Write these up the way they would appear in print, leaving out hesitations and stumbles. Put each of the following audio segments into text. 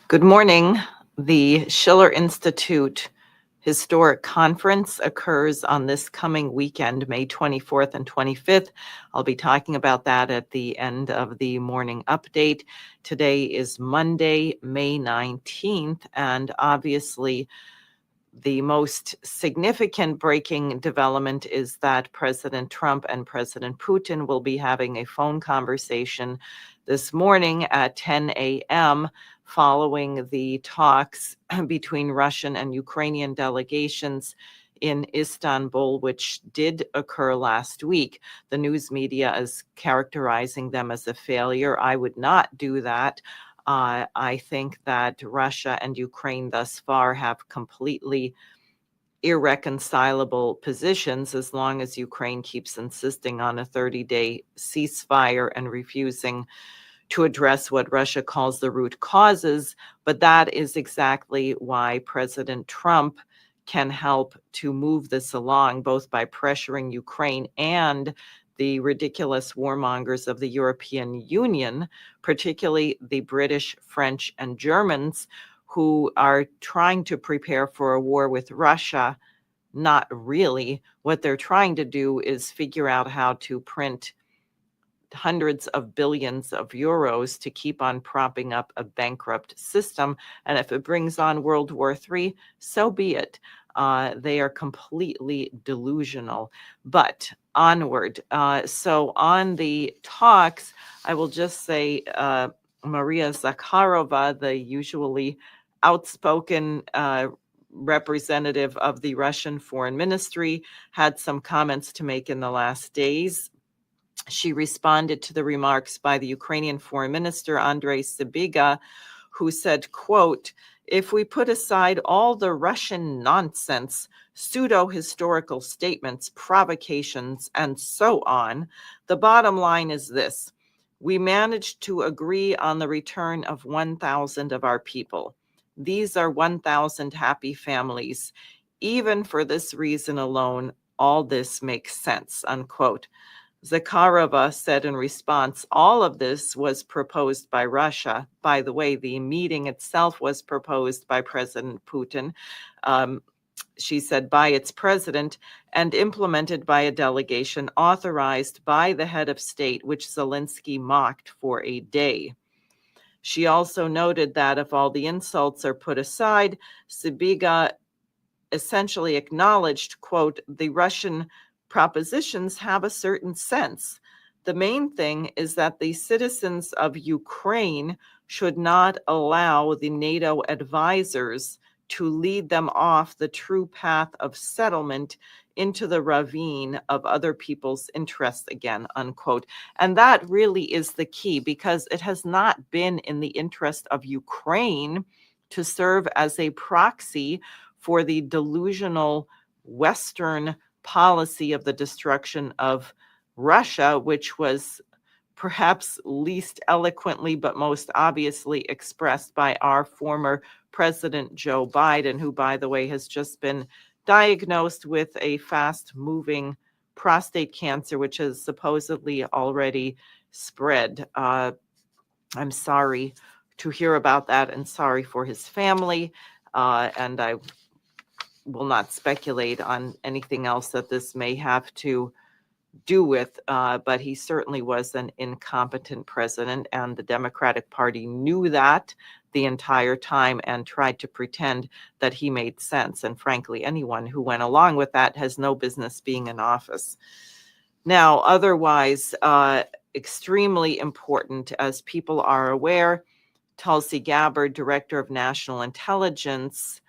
Good morning. The Schiller Institute Historic Conference occurs on this coming weekend, May 24th and 25th. I'll be talking about that at the end of the morning update. Today is Monday, May 19th, and obviously the most significant breaking development is that President Trump and President Putin will be having a phone conversation this morning at 10 a.m. following the talks between Russian and Ukrainian delegations in Istanbul, which did occur last week. The news media is characterizing them as a failure. I would not do that. I think that Russia and Ukraine thus far have completely irreconcilable positions as long as Ukraine keeps insisting on a 30-day ceasefire and refusing to address what Russia calls the root causes. But that is exactly why President Trump can help to move this along, both by pressuring Ukraine and the ridiculous warmongers of the European Union, particularly the British, French, and Germans, who are trying to prepare for a war with Russia. Not really. What they're trying to do is figure out how to print hundreds of billions of euros to keep on propping up a bankrupt system. And if it brings on World War III, so be it. They are completely delusional. But onward. So on the talks, I will just say Maria Zakharova, the usually outspoken representative of the Russian Foreign Ministry, had some comments to make in the last days. She responded to the remarks by the Ukrainian Foreign Minister, Andrei Sybiga, who said, quote, "If we put aside all the Russian nonsense, pseudo-historical statements, provocations, and so on, the bottom line is this. We managed to agree on the return of 1,000 of our people. These are 1,000 happy families. Even for this reason alone, all this makes sense," unquote. Zakharova said in response, all of this was proposed by Russia. By the way, the meeting itself was proposed by President Putin. She said by its president and implemented by a delegation authorized by the head of state, which Zelensky mocked for a day. She also noted that if all the insults are put aside, Sybiga essentially acknowledged, quote, the Russian propositions have a certain sense. The main thing is that the citizens of Ukraine should not allow the NATO advisors to lead them off the true path of settlement into the ravine of other people's interests again, unquote. And that really is the key, because it has not been in the interest of Ukraine to serve as a proxy for the delusional Western policy of the destruction of Russia, which was perhaps least eloquently but most obviously expressed by our former President Joe Biden, who, by the way, has just been diagnosed with a fast-moving prostate cancer, which has supposedly already spread. I'm sorry to hear about that and sorry for his family. And I will not speculate on anything else that this may have to do with, but he certainly was an incompetent president, and the Democratic Party knew that the entire time and tried to pretend that he made sense. And frankly, anyone who went along with that has no business being in office. Now, otherwise, extremely important, as people are aware, Tulsi Gabbard, Director of National Intelligence,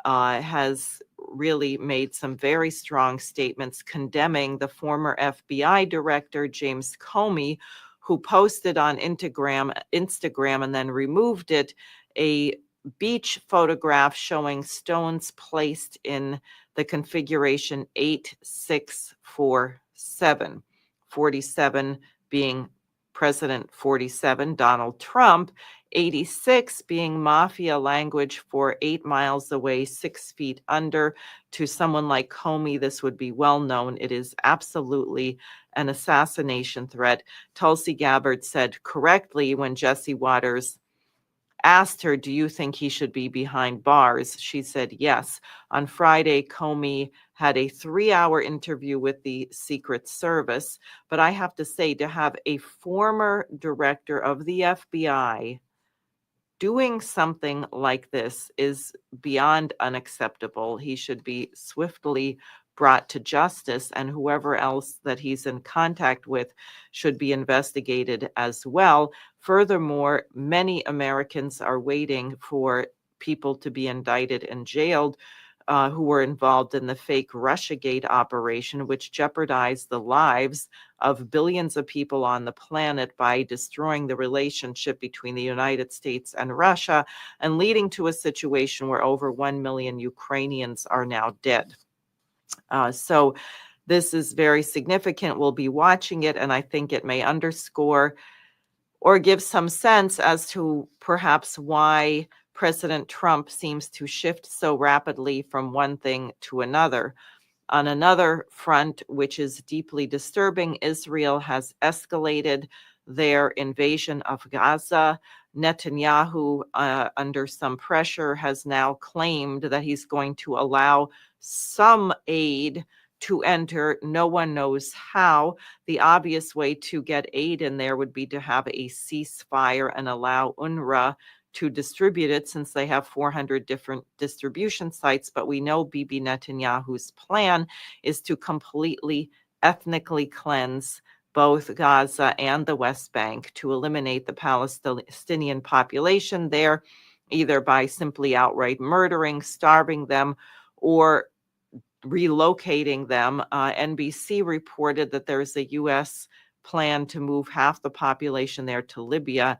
has really made some very strong statements condemning the former FBI director, James Comey, who posted on Instagram and then removed it, a beach photograph showing stones placed in the configuration 8647, 47 being President 47, Donald Trump, 86 being mafia language for 8 miles away, 6 feet under. To someone like Comey, this would be well known. It is absolutely an assassination threat. Tulsi Gabbard said correctly when Jesse Waters asked her, do you think he should be behind bars? She said yes. On Friday, Comey had a 3-hour interview with the Secret Service. But I have to say, to have a former director of the FBI doing something like this is beyond unacceptable. He should be swiftly brought to justice, and whoever else that he's in contact with should be investigated as well. Furthermore, many Americans are waiting for people to be indicted and jailed who were involved in the fake Russiagate operation, which jeopardized the lives of billions of people on the planet by destroying the relationship between the United States and Russia and leading to a situation where over 1 million Ukrainians are now dead. So this is very significant. We'll be watching it, and I think it may underscore or give some sense as to perhaps why President Trump seems to shift so rapidly from one thing to another. On another front, which is deeply disturbing, Israel has escalated their invasion of Gaza. Netanyahu, under some pressure, has now claimed that he's going to allow some aid to enter. No one knows how. The obvious way to get aid in there would be to have a ceasefire and allow UNRWA to distribute it, since they have 400 different distribution sites. But we know Bibi Netanyahu's plan is to completely ethnically cleanse both Gaza and the West Bank, to eliminate the Palestinian population there, either by simply outright murdering, starving them, or relocating them. NBC reported that there's a U.S. plan to move half the population there to Libya.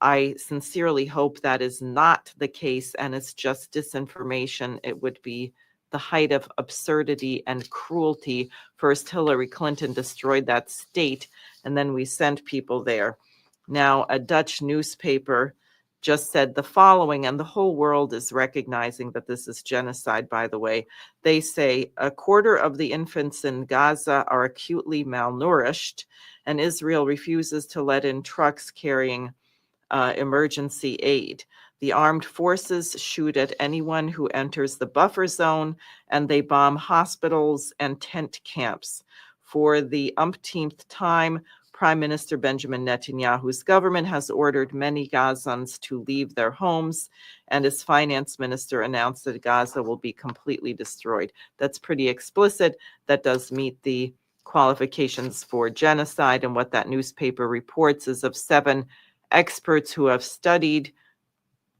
I sincerely hope that is not the case and it's just disinformation. It would be the height of absurdity and cruelty. First, Hillary Clinton destroyed that state, and then we sent people there. Now, a Dutch newspaper just said the following, and the whole world is recognizing that this is genocide, by the way. They say 1/4 of the infants in Gaza are acutely malnourished, and Israel refuses to let in trucks carrying emergency aid. The armed forces shoot at anyone who enters the buffer zone, and they bomb hospitals and tent camps. For the umpteenth time, Prime Minister Benjamin Netanyahu's government has ordered many Gazans to leave their homes, and his finance minister announced that Gaza will be completely destroyed. That's pretty explicit. That does meet the qualifications for genocide, and what that newspaper reports is of 7 experts who have studied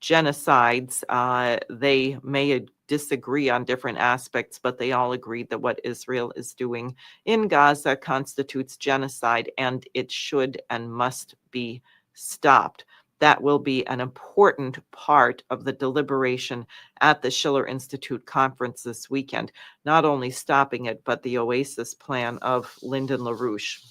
genocides. They may disagree on different aspects, but they all agreed that what Israel is doing in Gaza constitutes genocide, and it should and must be stopped. That will be an important part of the deliberation at the Schiller Institute conference this weekend. Not only stopping it, but the Oasis plan of Lyndon LaRouche.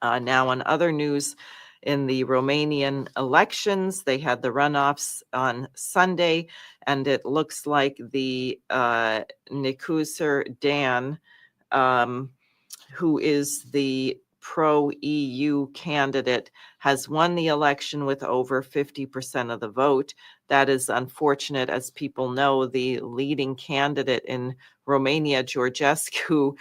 Now, on other news, in the Romanian elections, they had the runoffs on Sunday, and it looks like the Nicuzar Dan, who is the pro-EU candidate, has won the election with over 50% of the vote. That is unfortunate. As people know, the leading candidate in Romania, Georgescu,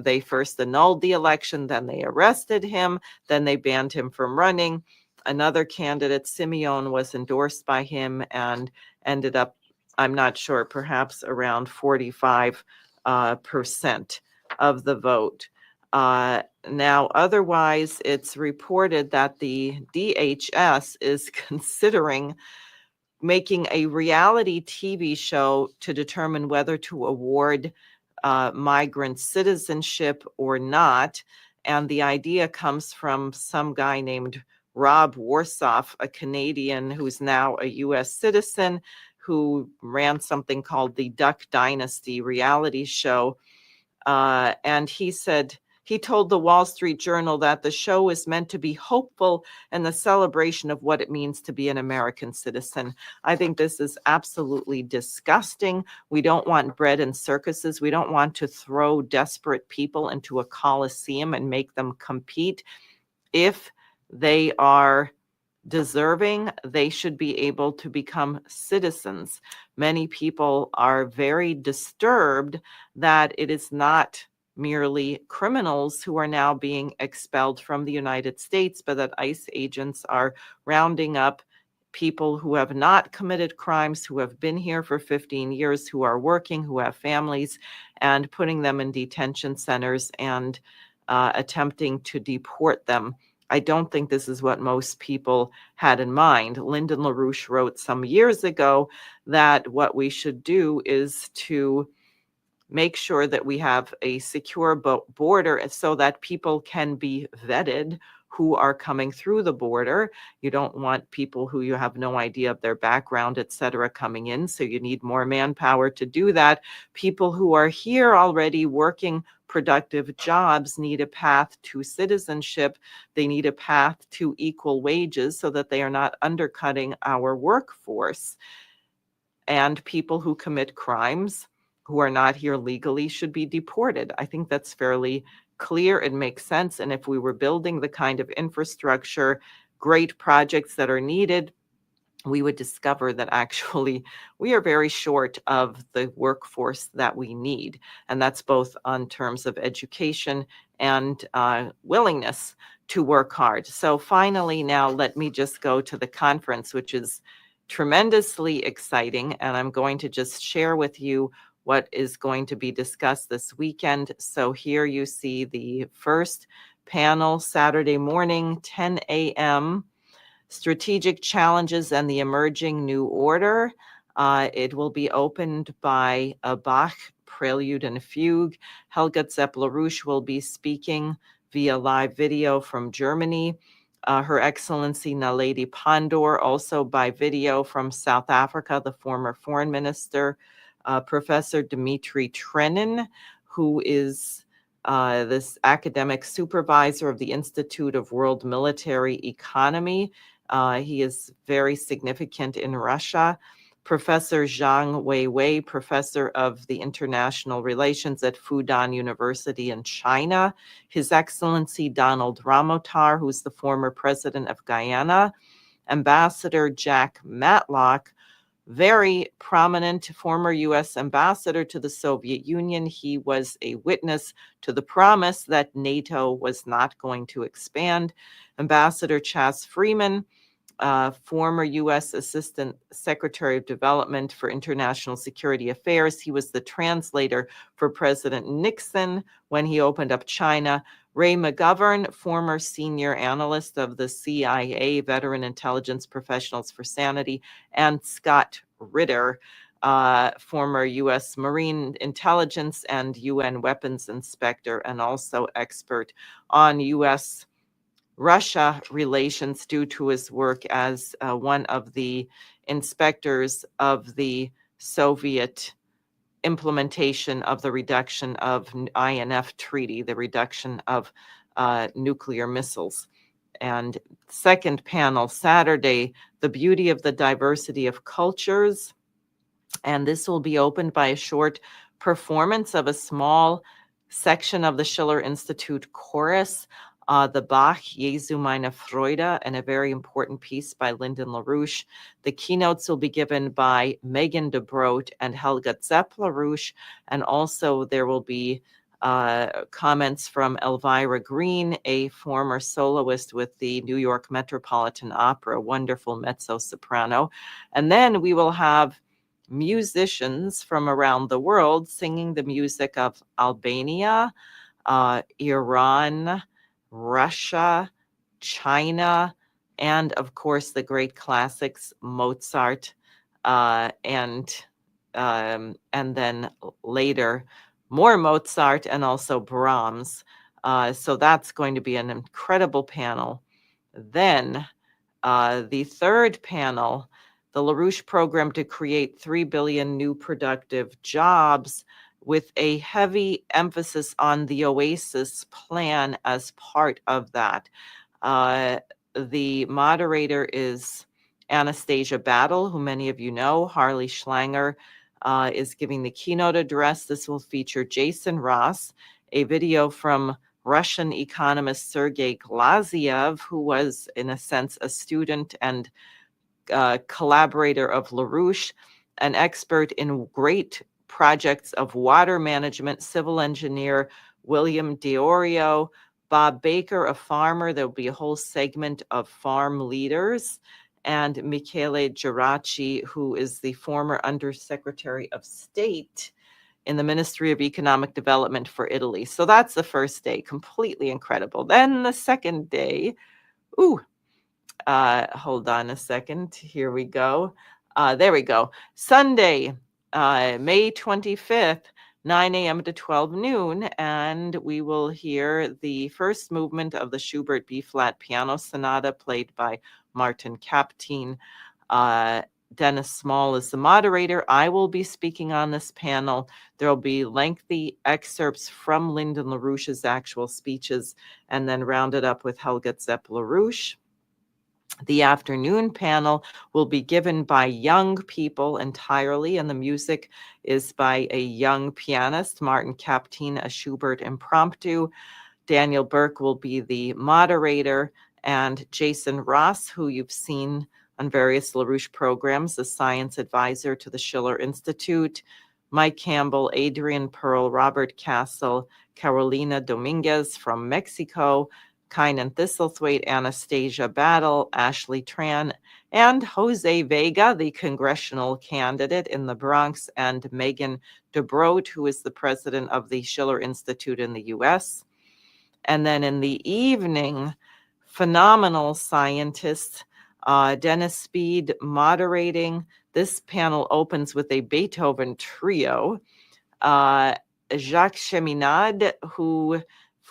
they first annulled the election, then they arrested him, then they banned him from running. Another candidate, Simeon, was endorsed by him and ended up, I'm not sure, perhaps around 45% of the vote. Now, otherwise, it's reported that the DHS is considering making a reality TV show to determine whether to award migrant citizenship or not. And the idea comes from some guy named Rob Warsoff, a Canadian who's now a U.S. citizen, who ran something called the Duck Dynasty reality show. And he told the Wall Street Journal that the show is meant to be hopeful and the celebration of what it means to be an American citizen. I think this is absolutely disgusting. We don't want bread and circuses. We don't want to throw desperate people into a coliseum and make them compete. If they are deserving, they should be able to become citizens. Many people are very disturbed that it is not merely criminals who are now being expelled from the United States, but that ICE agents are rounding up people who have not committed crimes, who have been here for 15 years, who are working, who have families, and putting them in detention centers and attempting to deport them. I don't think this is what most people had in mind. Lyndon LaRouche wrote some years ago that what we should do is to make sure that we have a secure border so that people can be vetted who are coming through the border. You don't want people who you have no idea of their background, et cetera, coming in. So you need more manpower to do that. People who are here already working productive jobs need a path to citizenship. They need a path to equal wages so that they are not undercutting our workforce. And people who commit crimes who are not here legally should be deported. I think that's fairly clear. It makes sense. And if we were building the kind of infrastructure, great projects that are needed, we would discover that actually we are very short of the workforce that we need. And that's both on terms of education and willingness to work hard. So finally, now let me just go to the conference, which is tremendously exciting. And I'm going to just share with you what is going to be discussed this weekend. So here you see the first panel, Saturday morning, 10 a.m., Strategic Challenges and the Emerging New Order. It will be opened by a Bach Prelude and Fugue. Helga Zepp-LaRouche will be speaking via live video from Germany. Her Excellency Naledi Pandor, also by video from South Africa, the former foreign minister. Professor Dimitri Trenin, who is this academic supervisor of the Institute of World Military Economy. He is very significant in Russia. Professor Zhang Weiwei, professor of the International Relations at Fudan University in China. His Excellency Donald Ramotar, who's the former president of Guyana. Ambassador Jack Matlock, very prominent former U.S. ambassador to the Soviet Union. He was a witness to the promise that NATO was not going to expand. Ambassador Chas Freeman, former U.S. Assistant Secretary of Development for International Security Affairs. He was the translator for President Nixon when he opened up China. Ray McGovern, former senior analyst of the CIA, Veteran Intelligence Professionals for Sanity, and Scott Ritter, former U.S. Marine Intelligence and UN Weapons Inspector, and also expert on U.S.-Russia relations due to his work as one of the inspectors of the Soviet implementation of the reduction of INF treaty, the reduction of nuclear missiles. And second panel, Saturday, the beauty of the diversity of cultures. And this will be opened by a short performance of a small section of the Schiller Institute chorus, the Bach Jesu meine Freude, and a very important piece by Lyndon LaRouche. The keynotes will be given by Megan de Broot and Helga Zepp-LaRouche, and also there will be comments from Elvira Green, a former soloist with the New York Metropolitan Opera, wonderful mezzo-soprano. And then we will have musicians from around the world singing the music of Albania, Iran, Russia, China, and of course the great classics, Mozart, and then later more Mozart and also Brahms. So that's going to be an incredible panel. Then the third panel, the LaRouche program to create 3 billion new productive jobs, with a heavy emphasis on the OASIS plan as part of that. The moderator is Anastasia Battle, who many of you know. Harley Schlanger is giving the keynote address. This will feature Jason Ross, a video from Russian economist Sergei Glaziev, who was, in a sense, a student and collaborator of LaRouche, an expert in great projects of water management, civil engineer William Diorio, Bob Baker, a farmer. There'll be a whole segment of farm leaders, and Michele Geraci, who is the former Undersecretary of State in the Ministry of Economic Development for Italy. So that's the first day, completely incredible. Then the second day, hold on a second. Here we go. There we go. Sunday, May 25th, 9 a.m. to 12 noon, and we will hear the first movement of the Schubert B-flat piano sonata played by Martin Kaptein. Dennis Small is the moderator. I will be speaking on this panel. There will be lengthy excerpts from Lyndon LaRouche's actual speeches, and then rounded up with Helga Zepp-LaRouche. The afternoon panel will be given by young people entirely, and the music is by a young pianist, Martin Kaptein, a Schubert impromptu. Daniel Burke will be the moderator, and Jason Ross, who you've seen on various LaRouche programs, the science advisor to the Schiller Institute, Mike Campbell, Adrian Pearl, Robert Castle, Carolina Dominguez from Mexico, Kynan Thistlethwaite, Anastasia Battle, Ashley Tran, and Jose Vega, the congressional candidate in the Bronx, and Megan DeBroat, who is the president of the Schiller Institute in the U.S. And then in the evening, phenomenal scientists, Dennis Speed moderating. This panel opens with a Beethoven trio. Jacques Cheminade, who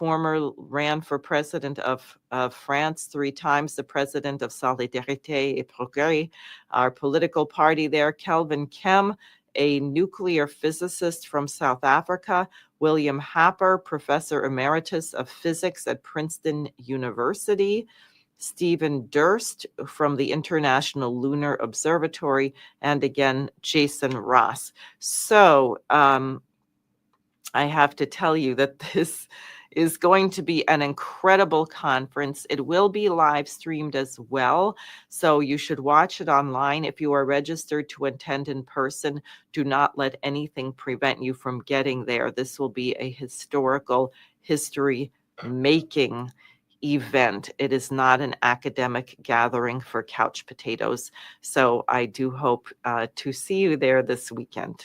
ran for president of France 3 times, the president of Solidarité et Progrès, our political party there. Kelvin Kem, a nuclear physicist from South Africa. William Happer, professor emeritus of physics at Princeton University. Stephen Durst from the International Lunar Observatory, and again, Jason Ross. So I have to tell you that this is going to be an incredible conference. It will be live streamed as well, so you should watch it online. If you are registered to attend in person, do not let anything prevent you from getting there. This will be a historical, history-making event. It is not an academic gathering for couch potatoes. So I do hope to see you there this weekend.